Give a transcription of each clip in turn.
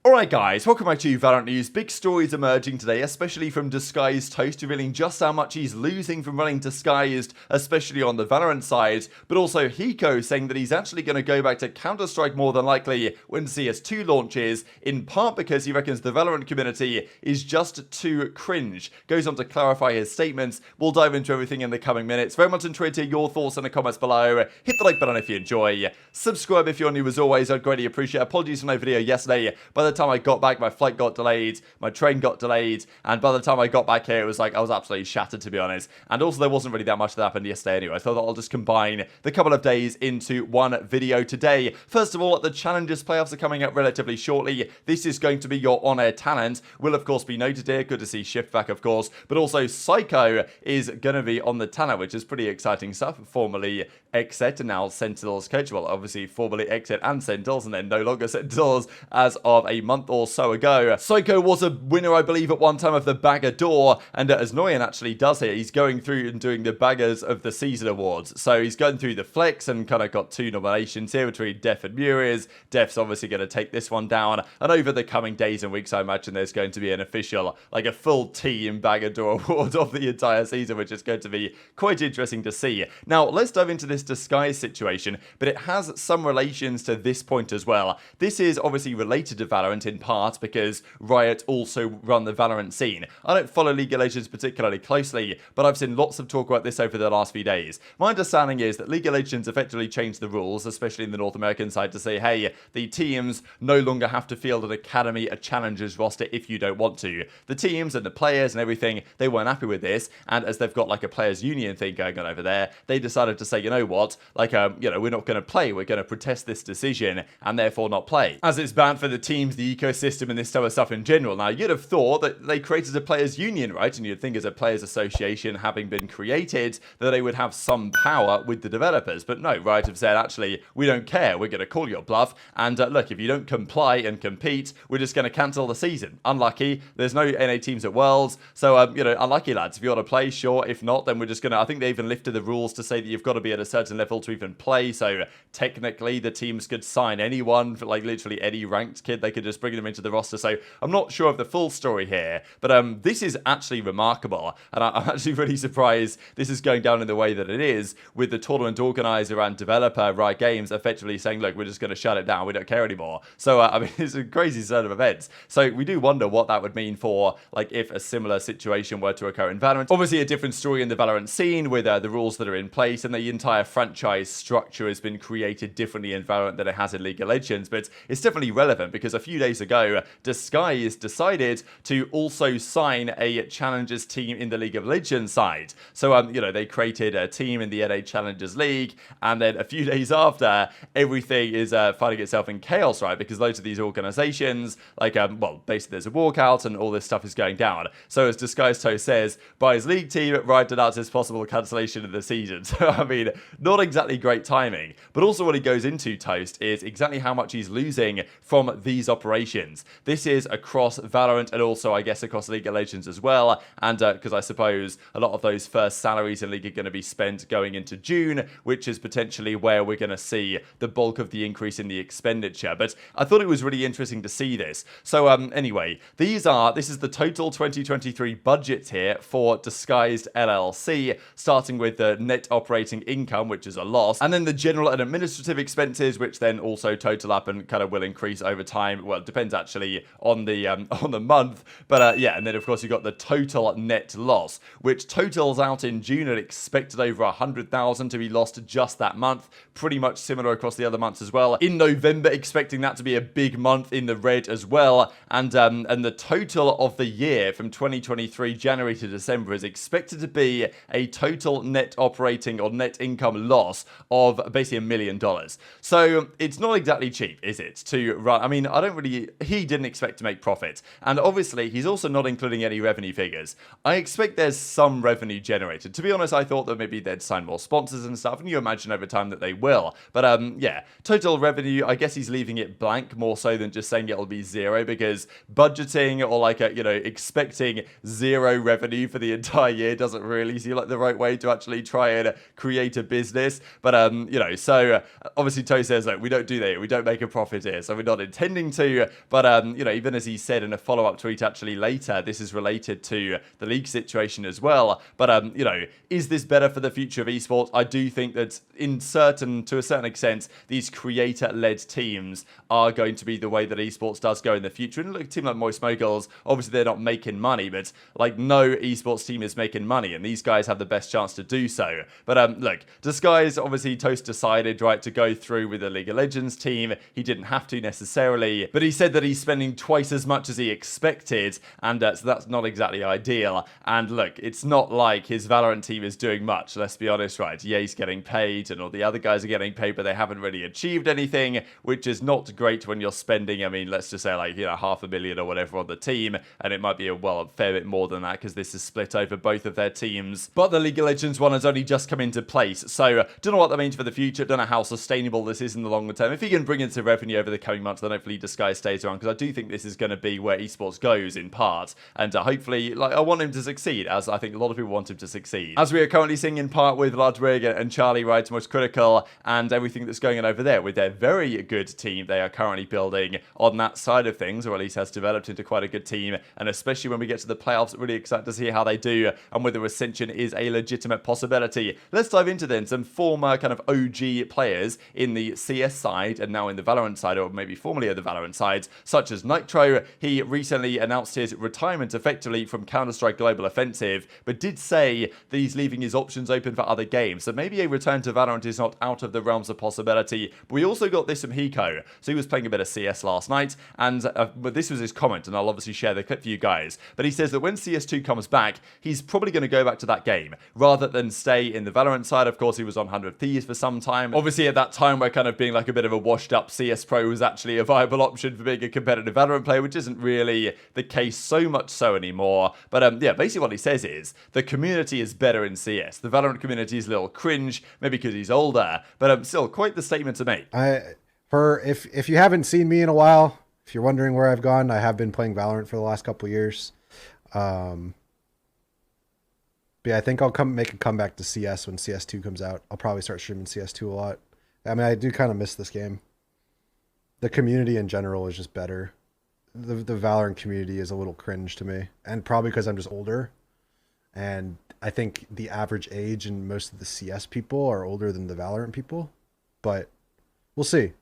Alright guys, welcome back to Valorant News. Big stories emerging today, especially from Disguised Toast, revealing just how much he's losing from running Disguised, especially on the Valorant side, but also Hiko saying that he's actually going to go back to Counter-Strike more than likely when CS2 launches, in part because he reckons the Valorant community is just too cringe. Goes on to clarify his statements. We'll dive into everything in the coming minutes. Very much enjoyed to hear your thoughts in the comments below. Hit the like button if you enjoy. Subscribe if you're new as always, I'd greatly appreciate it. Apologies for no video yesterday. By the time I got back, my flight got delayed, my train got delayed, and by the time I got back here, it was like I was absolutely shattered, to be honest. And also, there wasn't really that much that happened yesterday anyway. I thought that I'll just combine the couple of days into one video today. First of all, the Challengers playoffs are coming up relatively shortly. This is going to be your on-air talent. Will, of course, be noted here. Good to see Shift back, of course. But also, Psycho is going to be on the talent, which is pretty exciting stuff. Formerly Exit and now Sentinels coach. Well, obviously, formerly Exit and Sentinels, and then no longer Sentinels as of a month or so ago. Psycho was a winner, I believe, at one time of the Bagger Door, and as Noyan actually does here, he's going through and doing the Baggers of the Season Awards. So he's going through the flex and kind of got 2 nominations here between Dephh and Muriz. Deph's obviously going to take this one down, and over the coming days and weeks, I imagine there's going to be an official, like a full team Bagger Door award of the entire season, which is going to be quite interesting to see. Now, let's dive into this Disguise situation, but it has some relations to this point as well. This is obviously related to Valorant in part because Riot also run the Valorant scene. I don't follow League of Legends particularly closely, but I've seen lots of talk about this over the last few days. My understanding is that League of Legends effectively changed the rules, especially in the North American side, to say, hey, the teams no longer have to field an academy, a challengers roster if you don't want to. The teams and the players and everything, they weren't happy with this, and as they've got like a players union thing going on over there, they decided to say, you know what, like, we're not going to play, we're going to protest this decision and therefore not play. As it's bad for the teams, the ecosystem, and this type of stuff in general. Now, you'd have thought that they created a players union, right? And you'd think as a players association having been created that they would have some power with the developers. But no, Riot have said, actually, we don't care. We're going to call your bluff. And look, if you don't comply and compete, we're just going to cancel the season. Unlucky. There's no NA teams at Worlds. So, unlucky, lads. If you want to play, sure. If not, then we're just going to... I think they even lifted the rules to say that you've got to be at a certain level to even play. So, technically, the teams could sign anyone for, like, literally any ranked kid. They could just bring them into the roster. So, I'm not sure of the full story here, but this is actually remarkable, and I'm actually really surprised this is going down in the way that it is, with the tournament organizer and developer Riot Games effectively saying, look, we're just going to shut it down, we don't care anymore. So I mean, it's a crazy set of events. So we do wonder what that would mean for, like, if a similar situation were to occur in Valorant. Obviously a different story in the Valorant scene with the rules that are in place, and the entire franchise structure has been created differently in Valorant than it has in League of Legends, but it's definitely relevant because a few days ago Disguise decided to also sign a Challengers team in the League of Legends side. So, they created a team in the NA Challengers League, and then a few days after, everything is finding itself in chaos, right? Because loads of these organizations, like, basically there's a walkout and all this stuff is going down. So, as Disguised Toast says, by his league team, Riot announced possible cancellation of the season. So, I mean, not exactly great timing. But also what he goes into, Toast, is exactly how much he's losing from these operations. This is across Valorant and also, I guess, across League of Legends as well. And because I suppose a lot of those first salaries in League are going to be spent going into June, which is potentially where we're going to see the bulk of the increase in the expenditure. But I thought it was really interesting to see this. So anyway, this is the total 2023 budget here for Disguised LLC, starting with the net operating income, which is a loss, and then the general and administrative expenses, which then also total up and kind of will increase over time. Well, it depends actually on the month, but yeah, and then of course you've got the total net loss, which totals out in June and expected over 100,000 to be lost just that month. Pretty much similar across the other months as well. In November, expecting that to be a big month in the red as well, and the total of the year from 2023 January to December is expected to be a total net operating or net income loss of basically $1 million. So it's not exactly cheap, is it, to run? I mean, he didn't expect to make profit, and obviously he's also not including any revenue figures. I expect there's some revenue generated. To be honest, I thought that maybe they'd sign more sponsors and stuff, and you imagine over time that they will. But yeah, total revenue, I guess he's leaving it blank more so than just saying it'll be zero, because budgeting or like expecting zero revenue for the entire year doesn't really seem like the right way to actually try and create a business. But so obviously Toe says, look, we don't do that, we don't make a profit here, so we're not intending to. 2. But, you know, even as he said in a follow-up tweet actually later, this is related to the league situation as well. But, you know, is this better for the future of esports? I do think that to a certain extent, these creator-led teams are going to be the way that esports does go in the future. And look, a team like Moist Moguls, obviously they're not making money, but like no esports team is making money, and these guys have the best chance to do so. But look, Disguise, obviously Toast decided, right, to go through with the League of Legends team. He didn't have to necessarily, but he said that he's spending twice as much as he expected, and so that's not exactly ideal. And look, it's not like his Valorant team is doing much, let's be honest, right? Yeah, he's getting paid, and all the other guys are getting paid, but they haven't really achieved anything, which is not great when you're spending, I mean, let's just say like, you know, $500,000 or whatever on the team, and it might be a fair bit more than that because this is split over both of their teams. But the League of Legends one has only just come into place, so don't know what that means for the future, don't know how sustainable this is in the longer term. If he can bring in some revenue over the coming months, then hopefully Disguise stays around, because I do think this is going to be where esports goes in part, and hopefully, like, I want him to succeed, as I think a lot of people want him to succeed. As we are currently seeing in part with Ludwig and Charlie, right, Most Critical, and everything that's going on over there with their very good team they are currently building on that side of things, or at least has developed into quite a good team, and especially when we get to the playoffs, really excited to see how they do and whether Ascension is a legitimate possibility. Let's dive into then some former kind of OG players in the CS side and now in the Valorant side, or maybe formerly of the Valorant side, such as Nitro. He recently announced his retirement effectively from Counter-Strike Global Offensive, but did say that he's leaving his options open for other games, so maybe a return to Valorant is not out of the realms of possibility. But we also got this from Hiko. So he was playing a bit of CS last night, and but this was his comment, and I'll obviously share the clip for you guys. But he says that when CS2 comes back, he's probably going to go back to that game rather than stay in the Valorant side. Of course, he was on 100 Thieves for some time. Obviously, at that time, where kind of being like a bit of a washed-up CS pro was actually a viable option for being a competitive Valorant player, which isn't really the case so much so anymore. But yeah, basically what he says is the community is better in CS. The Valorant community is a little cringe, maybe because he's older, but still quite the statement to make. If you haven't seen me in a while, if you're wondering where I've gone, I have been playing Valorant for the last couple of years. But yeah, I think I'll make a comeback to CS when CS2 comes out. I'll probably start streaming CS2 a lot. I mean, I do kind of miss this game. The community in general is just better. The Valorant community is a little cringe to me, and probably because I'm just older. And I think the average age in most of the CS people are older than the Valorant people. But we'll see.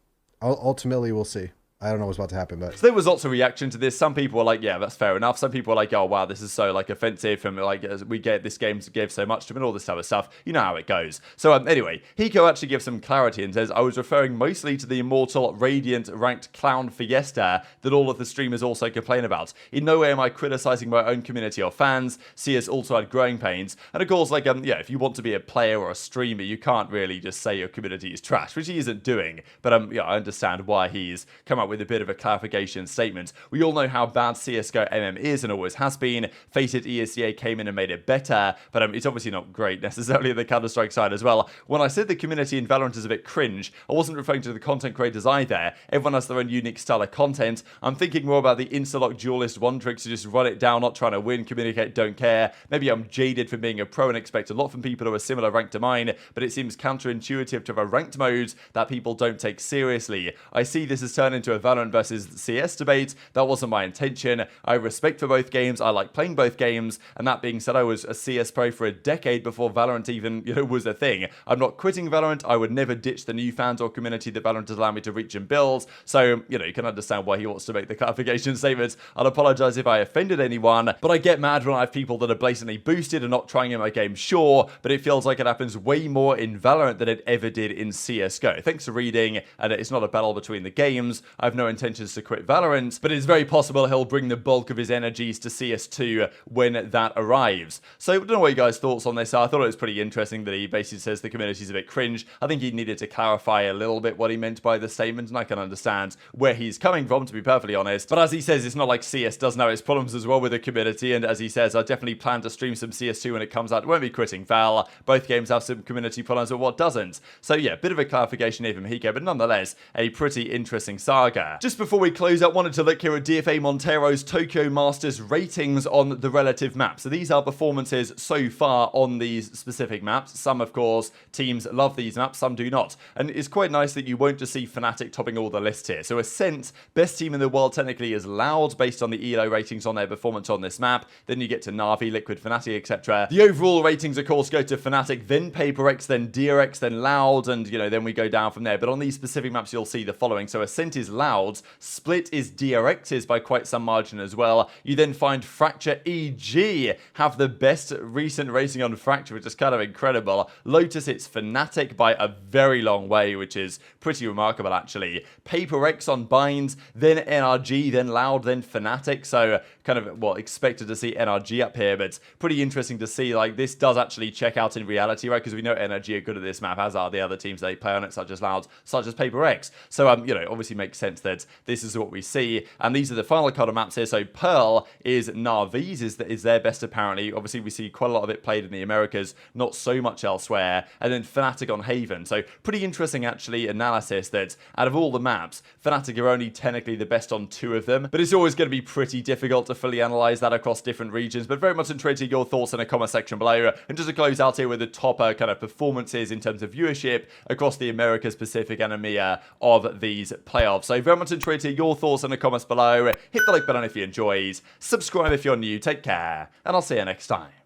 Ultimately, we'll see. I don't know what's about to happen, but so there was lots of reaction to this. Some people were like, yeah, that's fair enough. Some people were like, oh wow, this is so like offensive, and like we get this game gave so much to him and all this type of stuff. You know how it goes. So anyway, Hiko actually gives some clarity and says, I was referring mostly to the Immortal Radiant ranked clown fiesta that all of the streamers also complain about. In no way am I criticizing my own community or fans. CS also had growing pains, and of course, like yeah, if you want to be a player or a streamer, you can't really just say your community is trash, which he isn't doing. But yeah, I understand why he's come up with a bit of a clarification statement. We all know how bad CSGO MM is and always has been. Face it, ESEA came in and made it better, but it's obviously not great necessarily on the Counter-Strike side as well. When I said the community in Valorant is a bit cringe, I wasn't referring to the content creators either. Everyone has their own unique style of content. I'm thinking more about the Instalock duelist one tricks to just run it down, not trying to win, communicate, don't care. Maybe I'm jaded from being a pro and expect a lot from people who are similar rank to mine, but it seems counterintuitive to have a ranked mode that people don't take seriously. I see this has turned into a Valorant versus CS debate. That wasn't my intention. I have respect for both games. I like playing both games. And that being said, I was a CS pro for a decade before Valorant even, was a thing. I'm not quitting Valorant. I would never ditch the new fans or community that Valorant has allowed me to reach and build. So, you can understand why he wants to make the clarification statements. I'll apologize if I offended anyone, but I get mad when I have people that are blatantly boosted and not trying in my game, sure, but it feels like it happens way more in Valorant than it ever did in CSGO. Thanks for reading, and it's not a battle between the games. I have no intentions to quit Valorant, but it's very possible he'll bring the bulk of his energies to CS2 when that arrives. So I don't know what you guys' thoughts on this are. I thought it was pretty interesting that he basically says the community's a bit cringe. I think he needed to clarify a little bit what he meant by the statement, and I can understand where he's coming from, to be perfectly honest. But as he says, it's not like CS doesn't have its problems as well with the community, and as he says, I definitely plan to stream some CS2 when it comes out. It won't be quitting Val. Both games have some community problems, but what doesn't? So yeah, bit of a clarification here from Hiko, but nonetheless, a pretty interesting saga. Saga. Just before we close out, wanted to look here at DFA Montero's Tokyo Masters ratings on the relative maps. So these are performances so far on these specific maps. Some, of course, teams love these maps, some do not. And it's quite nice that you won't just see Fnatic topping all the lists here. So Ascent, best team in the world technically, is Loud based on the ELO ratings on their performance on this map. Then you get to Na'Vi, Liquid, Fnatic, etc. The overall ratings, of course, go to Fnatic, then PaperX, then DRX, then Loud, and, you know, then we go down from there. But on these specific maps, you'll see the following. So Ascent is Loud's, Split is DRX's by quite some margin as well. You then find Fracture EG have the best recent rating on Fracture, which is kind of incredible. Lotus, it's Fnatic by a very long way, which is pretty remarkable, actually. PaperX on Binds, then NRG, then Loud, then Fnatic. So kind of, well, expected to see NRG up here, but pretty interesting to see. Like, this does actually check out in reality, right? Because we know NRG are good at this map, as are the other teams they play on it, such as Loud, such as PaperX. So, you know, obviously makes sense that this is what we see. And these are the final card of maps here. So Pearl is Na'Vi's, is their best, apparently. Obviously, we see quite a lot of it played in the Americas, not so much elsewhere. And then Fnatic on Haven. So pretty interesting, actually, analysis that out of all the maps, Fnatic are only technically the best on 2 of them. But it's always going to be pretty difficult to fully analyze that across different regions. But very much intrigued your thoughts in the comment section below. And just to close out here with the top kind of performances in terms of viewership across the Americas, Pacific, and EMEA of these playoffs. So very much intrigued your thoughts in the comments below. Hit the like button if you enjoyed. Subscribe if you're new. Take care. And I'll see you next time.